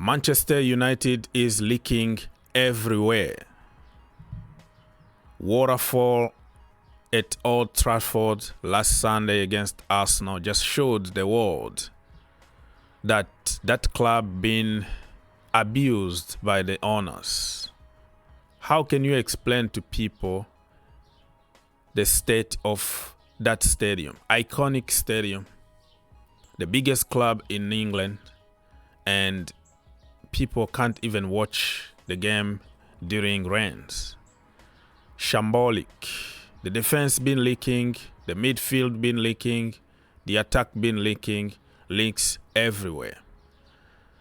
Manchester United is leaking everywhere. Waterfall at Old Trafford last Sunday against Arsenal just showed the world that that club been abused by the owners. How can you explain to people the state of that stadium? Iconic stadium, the biggest club in England, and people can't even watch the game during rains. Shambolic. The defense been leaking, the midfield been leaking, the attack been leaking, leaks everywhere.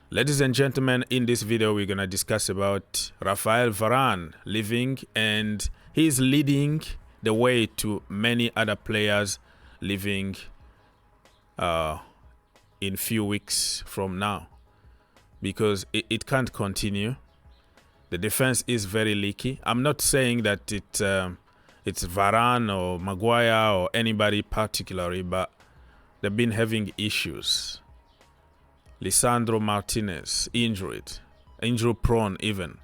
Ladies and gentlemen, in this video we're gonna discuss about Raphael Varane leaving, and he's leading the way to many other players leaving in few weeks from now, because it can't continue. The defense is very leaky. I'm not saying that it's Varane or Maguire or anybody particularly, but they've been having issues. Lisandro Martinez injury prone even.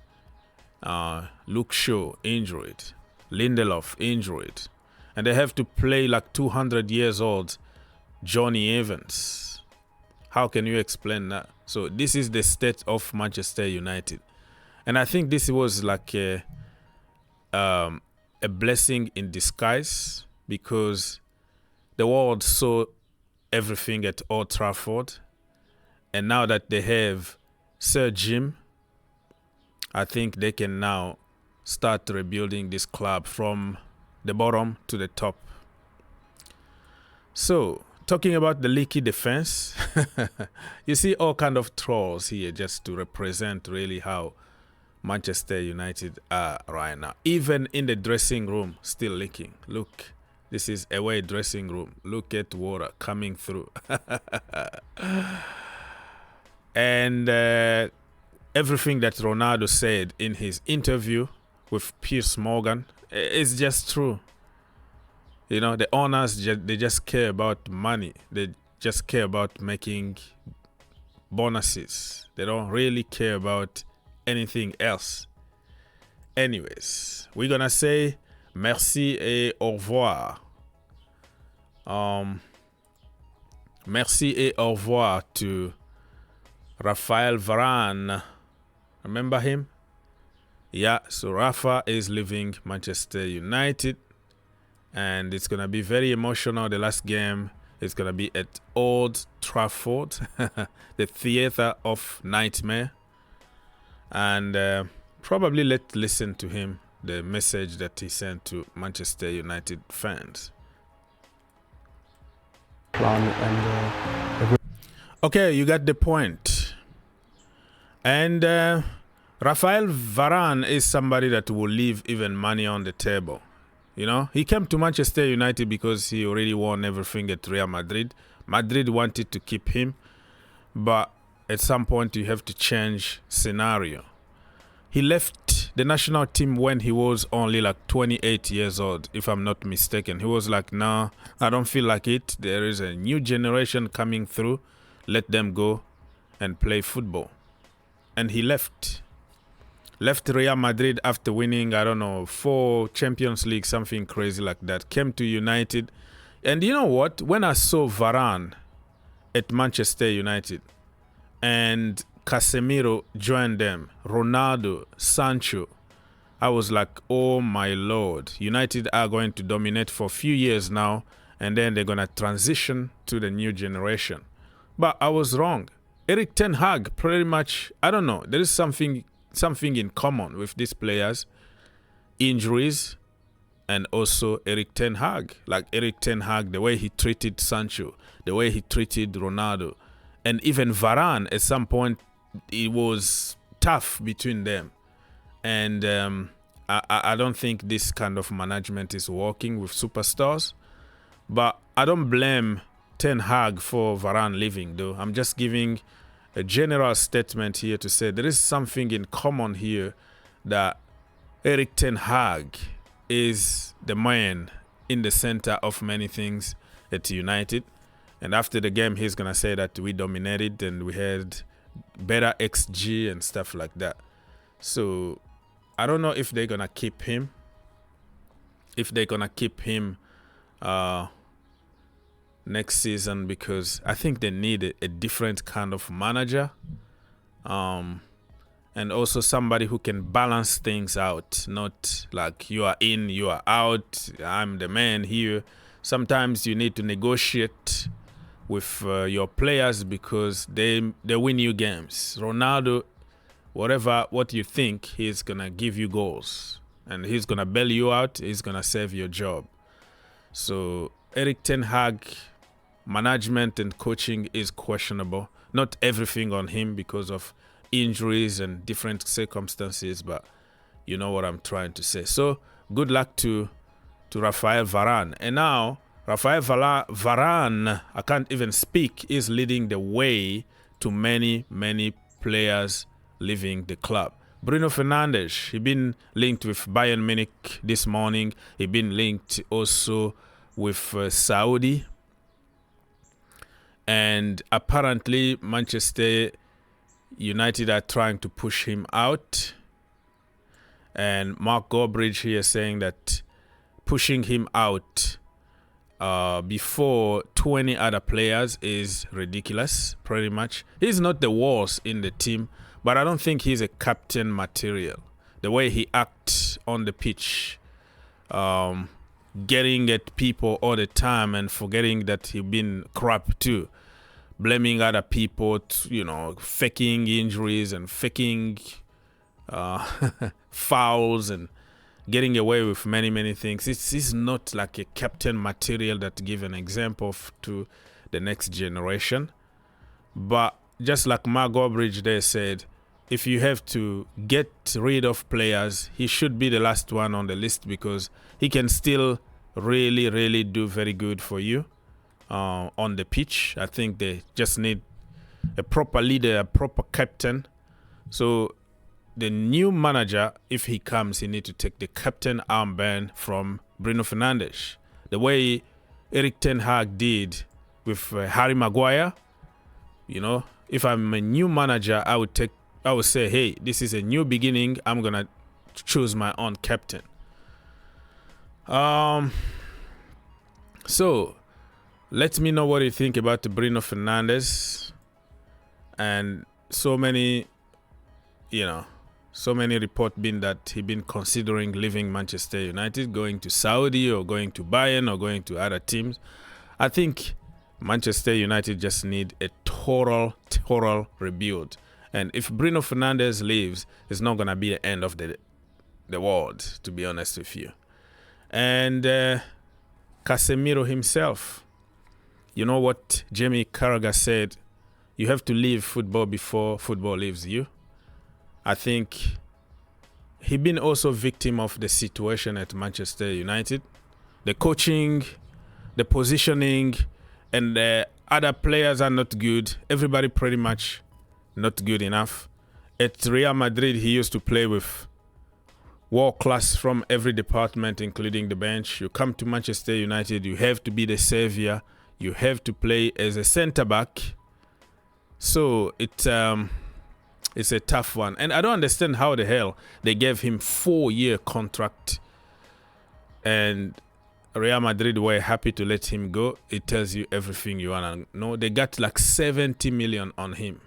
Luke Shaw injured. Lindelof injured. And they have to play like 200 years old Johnny Evans. How can you explain that? So this is the state of Manchester United. And I think this was like a blessing in disguise, because the world saw everything at Old Trafford, and now that they have Sir Jim, I think they can now start rebuilding this club from the bottom to the top. So, talking about the leaky defense, you see all kind of trolls here just to represent really how Manchester United are right now. Even in the dressing room, still leaking. Look, this is away dressing room. Look at water coming through. And everything that Ronaldo said in his interview with Piers Morgan is just true. You know, the owners, they just care about money. They just care about making bonuses. They don't really care about anything else. Anyways, we're gonna say merci et au revoir. Merci et au revoir to Raphael Varane. Remember him? Yeah, so Rafa is leaving Manchester United, and it's gonna be very emotional. The last game is gonna be at Old Trafford, the theater of nightmare. And probably let's listen to him, the message that he sent to Manchester United fans. Okay, you got the point. And Raphael Varane is somebody that will leave even money on the table. You know, he came to Manchester United because he already won everything at Real Madrid. Madrid wanted to keep him, but at some point you have to change scenario. He left the national team when he was only like 28 years old, if I'm not mistaken. He was like, nah, I don't feel like it. There is a new generation coming through. Let them go and play football. And he left. Left Real Madrid after winning, I don't know, 4 Champions League, something crazy like that. Came to United. And you know what? When I saw Varane at Manchester United, and Casemiro joined them, Ronaldo, Sancho, I was like, oh my lord, United are going to dominate for a few years now, and then they're going to transition to the new generation. But I was wrong. Erik ten Hag, pretty much, I don't know, there is something in common with these players. Injuries, and also Erik ten Hag. Like Erik ten Hag, the way he treated Sancho, the way he treated Ronaldo, and even Varane, at some point, it was tough between them. And I don't think this kind of management is working with superstars. But I don't blame Ten Hag for Varane leaving, though. I'm just giving a general statement here to say there is something in common here, that Erik ten Hag is the man in the center of many things at United. And after the game, he's going to say that we dominated and we had better XG and stuff like that. So I don't know if they're gonna keep him. If they're gonna keep him next season, because I think they need a different kind of manager, and also somebody who can balance things out. Not like you are in, you are out. I'm the man here. Sometimes you need to negotiate with your players because they win you games. Ronaldo, what you think, he's gonna give you goals and he's gonna bail you out. He's gonna save your job. So Erik ten Hag management and coaching is questionable. Not everything on him because of injuries and different circumstances, but you know what I'm trying to say. So good luck to Raphael Varane. And now Raphael Varane, I can't even speak, is leading the way to many players leaving the club. Bruno Fernandes, he been linked with Bayern Munich this morning. He been linked also with Saudi. And apparently Manchester United are trying to push him out. And Mark Goldbridge here saying that pushing him out before 20 other players is ridiculous, pretty much. He's not the worst in the team, but I don't think he's a captain material. The way he acts on the pitch, getting at people all the time and forgetting that he's been crap too. Blaming other people, faking injuries and faking fouls and getting away with many things. It's not like a captain material that give an example to the next generation. But just like Mark Goldbridge there said, if you have to get rid of players, he should be the last one on the list because he can still really do very good for you on the pitch. I think they just need a proper leader, a proper captain. So the new manager, if he comes, he needs to take the captain armband from Bruno Fernandes. The way Erik ten Hag did with Harry Maguire, if I'm a new manager, I would say, hey, this is a new beginning. I'm going to choose my own captain. So let me know what you think about Bruno Fernandes. And so many reports been that he been considering leaving Manchester United, going to Saudi or going to Bayern or going to other teams. I think Manchester United just need a total rebuild. And if Bruno Fernandes leaves, it's not going to be the end of the world, to be honest with you. And Casemiro himself, you know what Jamie Carragher said? You have to leave football before football leaves you. I think he been also victim of the situation at Manchester United. The coaching, the positioning, and the other players are not good. Everybody pretty much not good enough. At Real Madrid, he used to play with world class from every department, including the bench. You come to Manchester United, you have to be the savior. You have to play as a centre-back. So it's a tough one. And I don't understand how the hell they gave him 4-year contract and Real Madrid were happy to let him go. It tells you everything you want to know. They got like 70 million on him.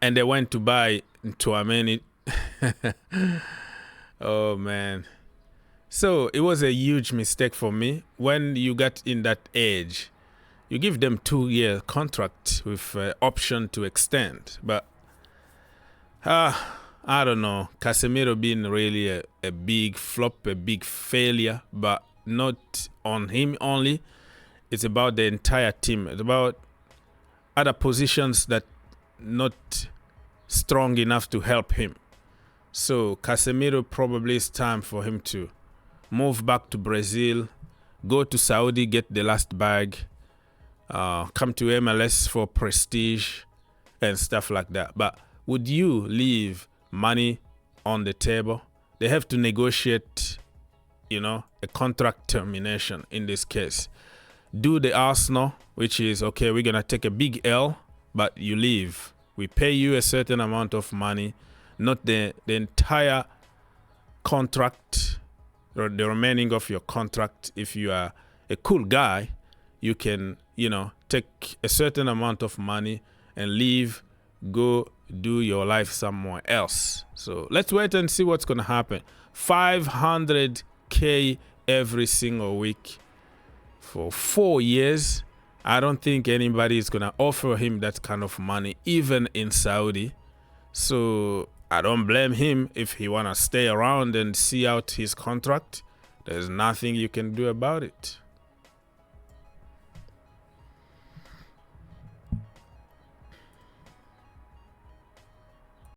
And they went to buy Nouman. Oh, man. So it was a huge mistake for me. When you got in that age, you give them 2-year contract with option to extend. But I don't know. Casemiro being really a big flop, a big failure, but not on him only. It's about the entire team. It's about other positions that not strong enough to help him. So Casemiro probably it's time for him to move back to Brazil, go to Saudi, get the last bag, come to MLS for prestige and stuff like that. But would you leave money on the table? They have to negotiate, a contract termination in this case. Do the Arsenal, which is, okay, we're going to take a big L but you leave. We pay you a certain amount of money, not the entire contract or the remaining of your contract. If you are a cool guy, you can, take a certain amount of money and leave, go do your life somewhere else. So let's wait and see what's going to happen. 500K every single week for 4 years. I don't think anybody is going to offer him that kind of money, even in Saudi. So I don't blame him if he want to stay around and see out his contract. There's nothing you can do about it.